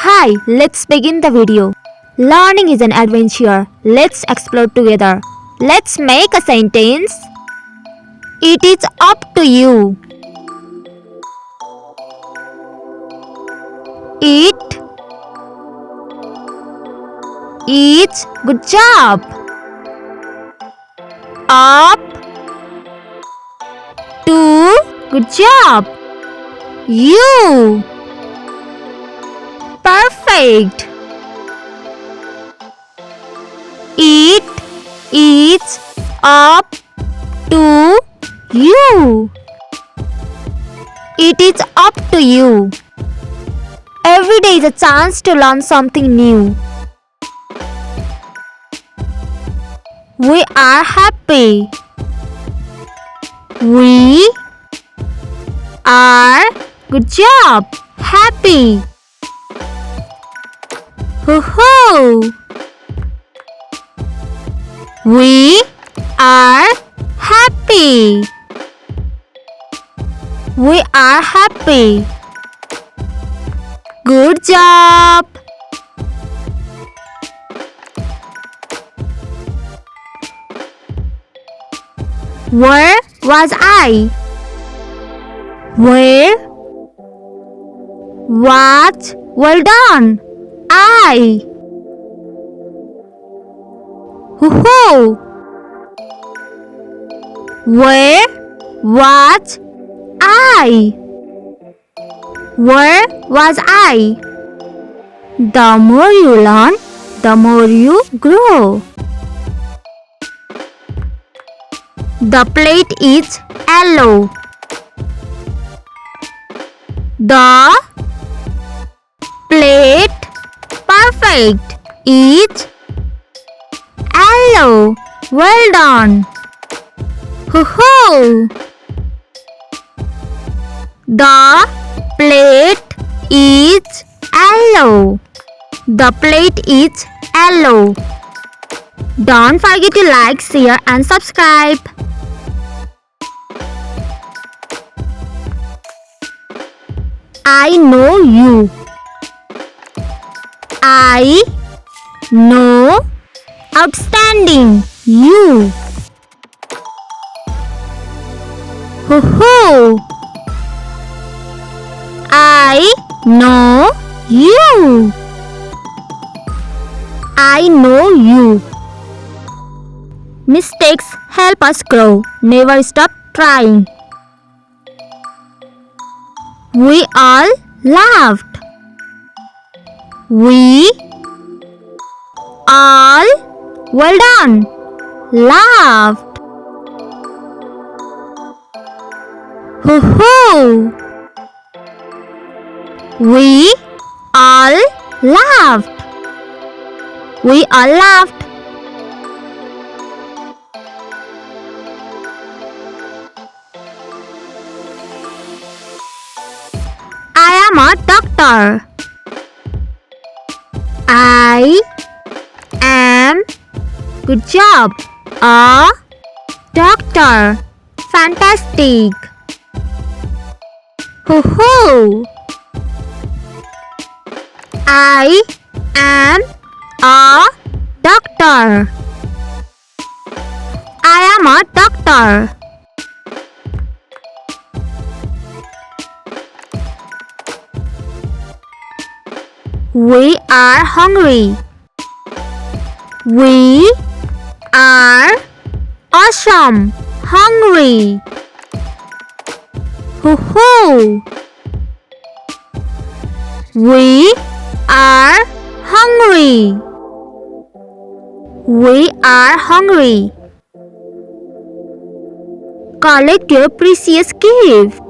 Hi, let's begin the video. Learning is an adventure. Let's explore together. Let's make a sentence. It is up to you. It is good job. Up to good job. You perfect. It is up to you. It is up to you. Every day is a chance to learn something new. We are happy. We are good job. Happy. Hoo-hoo. We are happy. We are happy. Good job. Where was I? Where was well done? I. Hoo-hoo. Where was I? Where was I? The more you learn, the more you grow. The plate is yellow. The plate perfect is yellow. Well done. Hoo-hoo. The plate is yellow. The plate is yellow. Don't forget to like, share and subscribe. I know you. I know outstanding you. Hoo-hoo. I know you. I know you. Mistakes help us grow. Never stop trying. We all laughed. We all well done. Laughed. Hoo-hoo. We all laughed. We all laughed. I am a doctor. I am good job. A doctor. Fantastic. Hoo-hoo. I am a doctor. I am a doctor. We are hungry. We are awesome. Hungry. Hoo-hoo. We are hungry. We are hungry. Collect your precious gift.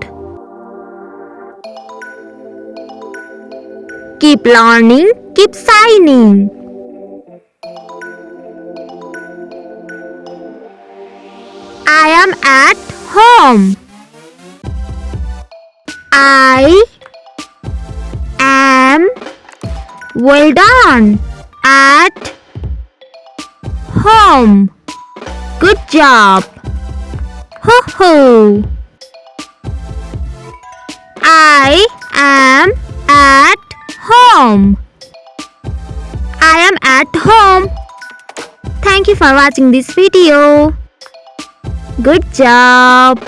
Keep learning, keep shining. I am at home. I am well done. At home. Good job. Hoo-hoo. I am at Home. I am at home. Thank you for watching this video. Good job.